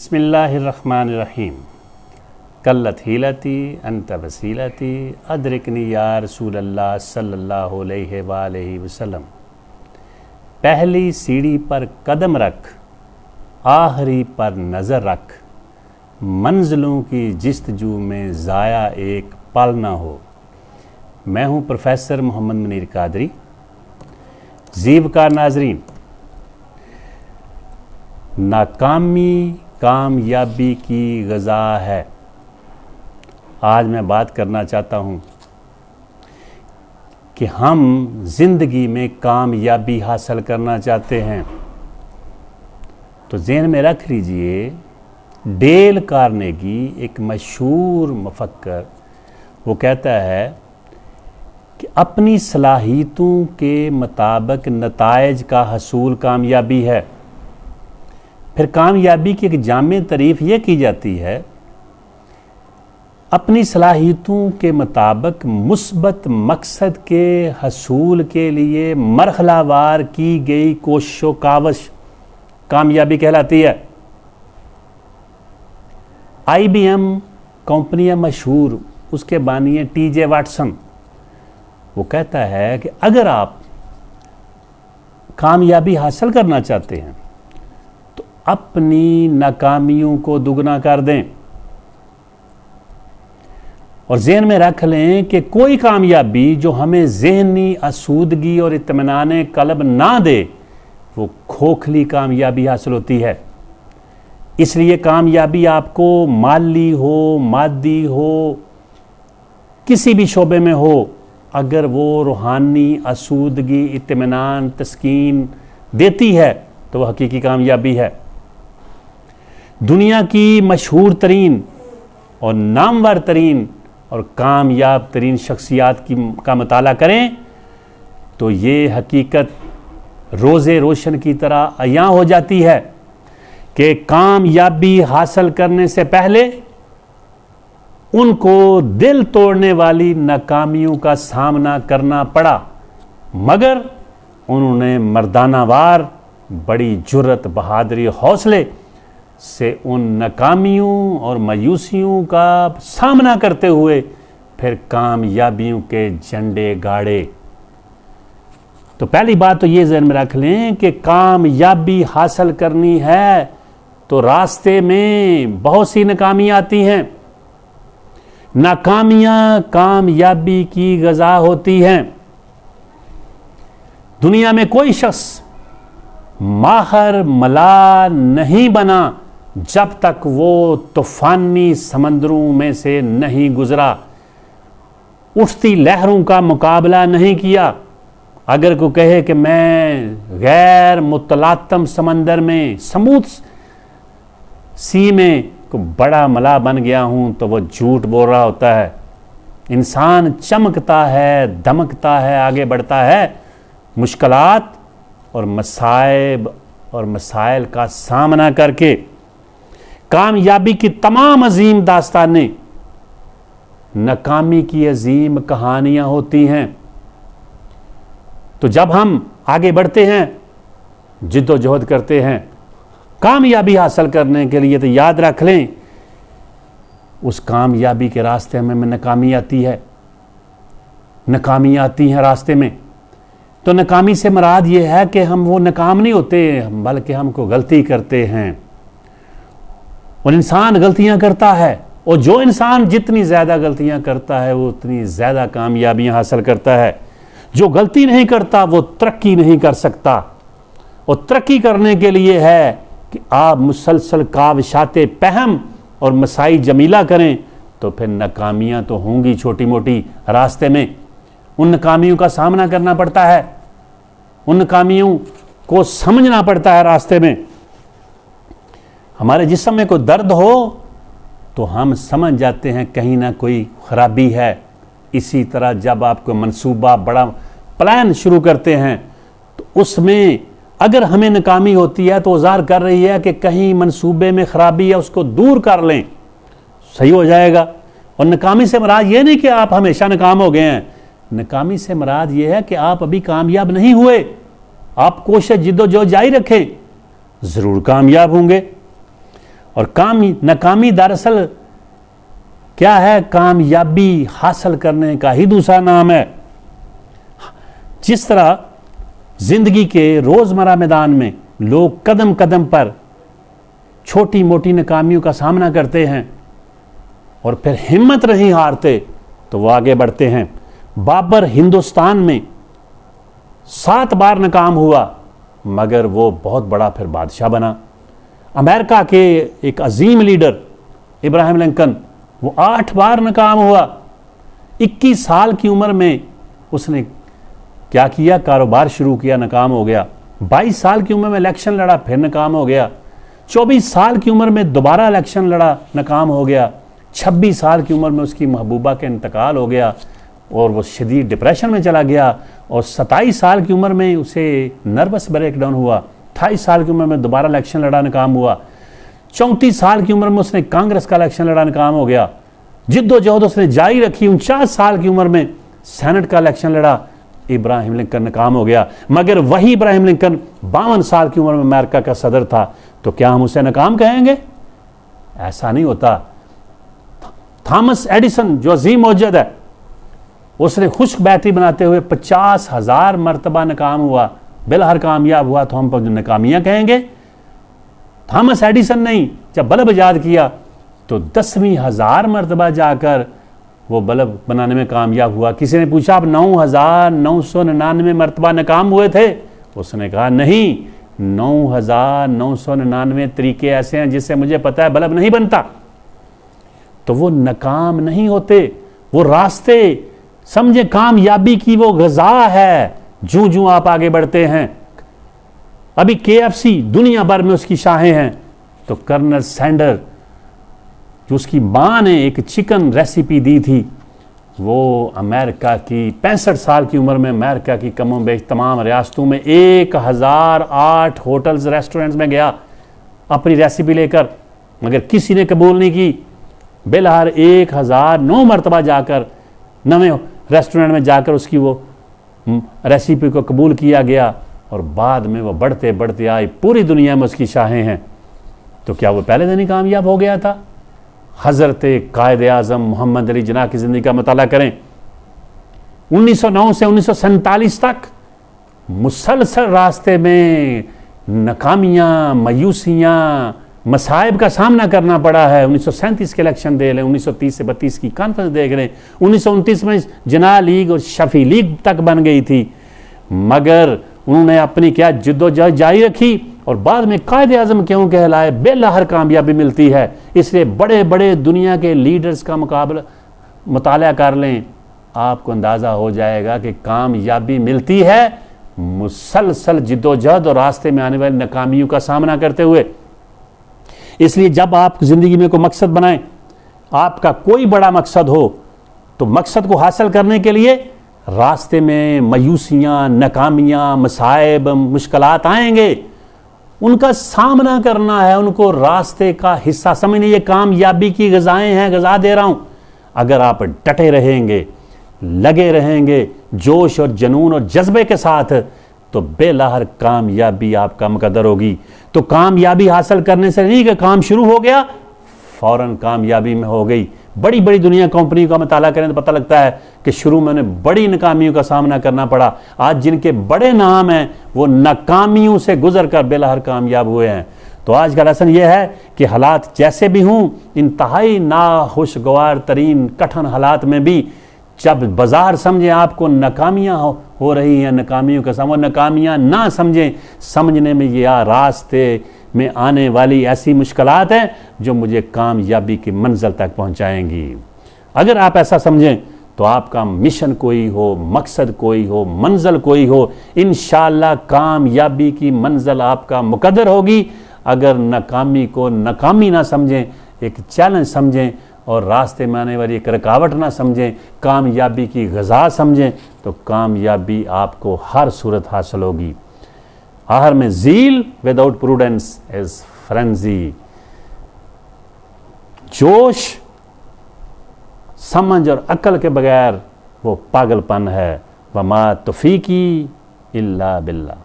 बिस्मिल्लाहिर्रहमानिर्रहीम। कल्लत हीलती अंत वसीलती अदरिकनी या रसूलल्लाह सल्लल्लाहु अलैहि वालैहि वसल्लम। पहली सीढ़ी पर कदम रख, आखिरी पर नज़र रख, मंजिलों की जिस्तजू में ज़ाया एक पल ना हो। मैं हूँ प्रोफेसर मोहम्मद मुनीर कादरी। ज़ीवकार नाजरीन, नाकामी कामयाबी की ग़ज़ा है। आज मैं बात करना चाहता हूँ कि हम ज़िंदगी में कामयाबी हासिल करना चाहते हैं तो ज़हन में रख लीजिए, डेल कार्नेगी एक मशहूर मुफक्कर, वो कहता है कि अपनी सलाहियतों के मुताबिक नताइज का हसूल कामयाबी है। फिर कामयाबी की एक जामे तारीफ ये की जाती है, अपनी सलाहियतों के मुताबिक मुस्बत मकसद के हसूल के लिए मरहलावार की गई कोशिश व कावश कामयाबी कहलाती है। IBM कंपनी है मशहूर, उसके बानी है TJ वाटसन। वो कहता है कि अगर आप कामयाबी हासिल करना चाहते हैं तो अपनी नाकामियों को दुगना कर दें और ज़हन में रख लें कि कोई कामयाबी जो हमें ज़हनी आसूदगी और इत्मीनान कल्ब ना दे, वो खोखली कामयाबी हासिल होती है। इसलिए कामयाबी आपको माली हो, मादी हो, किसी भी शोबे में हो, अगर वो रूहानी आसूदगी, इत्मीनान, तस्कीन देती है तो वह हकीकी कामयाबी है। दुनिया की मशहूर तरीन और नामवर तरीन और कामयाब तरीन शख्सियात का मुताला करें तो ये हकीकत रोज़े रोशन की तरह अयां हो जाती है कि कामयाबी हासिल करने से पहले उनको दिल तोड़ने वाली नाकामियों का सामना करना पड़ा, मगर उन्होंने मर्दानावार बड़ी जुर्रत, बहादुरी, हौसले से उन नाकामियों और मायूसियों का सामना करते हुए फिर कामयाबियों के झंडे गाड़े। तो पहली बात तो ये ज़हन में रख लें कि कामयाबी हासिल करनी है तो रास्ते में बहुत सी नाकामियाँ आती हैं। नाकामियाँ कामयाबी की ग़ज़ा होती हैं। दुनिया में कोई शख्स माहर मला नहीं बना जब तक वो तूफानी समंदरों में से नहीं गुजरा, उठती लहरों का मुकाबला नहीं किया। अगर कोई कहे कि मैं गैर मुतलातम समंदर में, स्मूथ सी में को बड़ा मला बन गया हूं, तो वो झूठ बोल रहा होता है। इंसान चमकता है, धमकता है, आगे बढ़ता है, मुश्किलात और मसाइब और मसाइल का सामना करके। कामयाबी की तमाम अजीम दास्तानें नाकामी की अजीम कहानियां होती हैं। तो जब हम आगे बढ़ते हैं, जिद्दोजहद करते हैं कामयाबी हासिल करने के लिए, तो याद रख लें उस कामयाबी के रास्ते में नाकामी आती है, नाकामियाँ आती हैं रास्ते में। तो नाकामी से मुराद ये है कि हम वो नाकाम नहीं होते, बल्कि हमको गलती करते हैं। और इंसान गलतियां करता है, और जो इंसान जितनी ज़्यादा गलतियां करता है वो उतनी ज़्यादा कामयाबियां हासिल करता है। जो गलती नहीं करता वो तरक्की नहीं कर सकता। और तरक्की करने के लिए है कि आप मुसलसल काविशाते पहम और मसाई जमीला करें, तो फिर नाकामियाँ तो होंगी छोटी मोटी रास्ते में। उन नाकामियों का सामना करना पड़ता है, उन नाकामियों को समझना पड़ता है रास्ते में। हमारे जिस्म में कोई दर्द हो तो हम समझ जाते हैं कहीं ना कोई ख़राबी है। इसी तरह जब आप कोई मंसूबा, बड़ा प्लान शुरू करते हैं तो उसमें अगर हमें नाकामी होती है तो ज़ाहिर कर रही है कि कहीं मंसूबे में ख़राबी है, उसको दूर कर लें, सही हो जाएगा। और नाकामी से मुराद ये नहीं कि आप हमेशा नाकाम हो गए हैं। नाकामी से मुराद ये है कि आप अभी कामयाब नहीं हुए। आप कोशिश जिद्दोजहद जारी रखें, ज़रूर कामयाब होंगे। और नाकामी दरअसल क्या है? कामयाबी हासिल करने का ही दूसरा नाम है। जिस तरह जिंदगी के रोजमर्रा मैदान में लोग कदम कदम पर छोटी मोटी नाकामियों का सामना करते हैं और फिर हिम्मत नहीं हारते तो वो आगे बढ़ते हैं। बाबर हिंदुस्तान में 7 बार नाकाम हुआ मगर वो बहुत बड़ा फिर बादशाह बना। अमेरिका के एक अजीम लीडर इब्राहिम लिंकन, वो 8 बार नाकाम हुआ। 21 साल की उम्र में उसने क्या किया? कारोबार शुरू किया, नाकाम हो गया। 22 साल की उम्र में इलेक्शन लड़ा, फिर नाकाम हो गया। 24 साल की उम्र में दोबारा इलेक्शन लड़ा, नाकाम हो गया। 26 साल की उम्र में उसकी महबूबा का इंतकाल हो गया और वो शदीद डिप्रेशन में चला गया। और 27 साल की उम्र में उसे नर्वस ब्रेकडाउन हुआ। 28 साल की उम्र में दोबारा इलेक्शन लड़ा, नाकाम हुआ। 34 साल की उम्र में उसने कांग्रेस का इलेक्शन लड़ा, नाकाम हो गया। जिद्दोजहद उसने जारी रखी। 49 साल की उम्र में सेनेट का इलेक्शन लड़ा, इब्राहिम लिंकन नाकाम हो गया। मगर वही इब्राहिम लिंकन 52 साल की उम्र में अमेरिका का सदर था। तो क्या हम उसे नाकाम कहेंगे? ऐसा नहीं होता। थॉमस एडिसन जो अजीम मौजूद है, उसने खुश्क बैटरी बनाते हुए 50,000 मरतबा नाकाम हुआ, बिलहर कामयाब हुआ। तो हम पर नाकामियां कहेंगे? थॉमस एडिसन नहीं, जब बल्ब ईजाद किया तो 10वीं हज़ार मरतबा जाकर वो बल्ब बनाने में कामयाब हुआ। किसी ने पूछा आप 9,999 मरतबा नाकाम हुए थे? उसने कहा नहीं, 9,999 तरीके ऐसे हैं जिससे मुझे पता है बल्ब नहीं बनता। तो वो नाकाम नहीं होते, वो रास्ते समझे कामयाबी की वो ग़ज़ा है। जूं जूं आप आगे बढ़ते हैं, अभी KFC दुनिया भर में उसकी शाखें हैं। तो कर्नल सैंडर, जो उसकी माँ ने एक चिकन रेसिपी दी थी, वो अमेरिका की 65 साल की उम्र में अमेरिका की कमों बेश तमाम रियासतों में 1008 होटल्स रेस्टोरेंट्स में गया अपनी रेसिपी लेकर, मगर किसी ने कबूल नहीं की। बिलहर 1009 मरतबा जाकर नवे रेस्टोरेंट में जाकर उसकी वो रेसिपी को कबूल किया गया और बाद में वो बढ़ते बढ़ते आई, पूरी दुनिया में उसकी शाखें हैं। तो क्या वो पहले दिन ही कामयाब हो गया था? हज़रत कायद आज़म मोहम्मद अली जिन्ना की ज़िंदगी का मुताला करें। 1909 से 1947 तक मुसलसल रास्ते में नाकामियाँ, मायूसियाँ, मसाइब का सामना करना पड़ा है। 1937 के इलेक्शन देख लें, 1930 से 32 की कॉन्फ्रेंस देख लें, 1929 में जना लीग और शफी लीग तक बन गई थी, मगर उन्होंने अपनी क्या जिद्दोजहद जारी रखी और बाद में कायद आज़म क्यों कहलाए, बेलहर कामयाबी मिलती है। इसलिए बड़े बड़े दुनिया के लीडर्स का मुताला कर लें, आपको अंदाज़ा हो जाएगा कि कामयाबी मिलती है मुसलसल जिद्दोजहद और रास्ते में आने वाली नाकामियों का सामना करते हुए। इसलिए जब आप ज़िंदगी में कोई मकसद बनाएं, आपका कोई बड़ा मकसद हो, तो मकसद को हासिल करने के लिए रास्ते में मायूसियाँ, नाकामियाँ, मसाइब, मुश्किलात आएंगे, उनका सामना करना है, उनको रास्ते का हिस्सा समझने। ये कामयाबी की ग़ज़ाएं हैं, ग़ज़ा दे रहा हूँ। अगर आप डटे रहेंगे, लगे रहेंगे जोश और जुनून और जज्बे के साथ, तो बेलहर कामयाबी आपका मुकद्दर होगी। तो कामयाबी हासिल करने से नहीं कि काम शुरू हो गया फ़ौरन कामयाबी में हो गई। बड़ी बड़ी दुनिया कंपनी का मुताला करें तो पता लगता है कि शुरू में उन्हें बड़ी नाकामियों का सामना करना पड़ा। आज जिनके बड़े नाम हैं वो नाकामियों से गुजर कर बेलहर कामयाब हुए हैं। तो आज का लेसन यह है कि हालात जैसे भी हों, इंतहाई नाखुशगवार तरीन कठिन हालात में भी जब बाजार समझें आपको नाकामियाँ हो रही हैं, नाकामियों का सामना, नाकामियाँ ना समझें, समझने में ये रास्ते में आने वाली ऐसी मुश्किलात हैं जो मुझे कामयाबी की मंजिल तक पहुंचाएंगी। अगर आप ऐसा समझें तो आपका मिशन कोई हो, मकसद कोई हो, मंजिल कोई हो, इंशाअल्लाह कामयाबी की मंजिल आपका मुकद्दर होगी। अगर नाकामी को नाकामी ना समझें, एक चैलेंज समझें और रास्ते में आने वाली एक रुकावट ना समझें, कामयाबी की ग़ज़ा समझें, तो कामयाबी आपको हर सूरत हासिल होगी। आखिर में zeal without prudence is frenzy. जोश, समझ और अक्ल के बगैर वो पागलपन है। वमा तौफ़ीकी इल्ला बिल्लाह।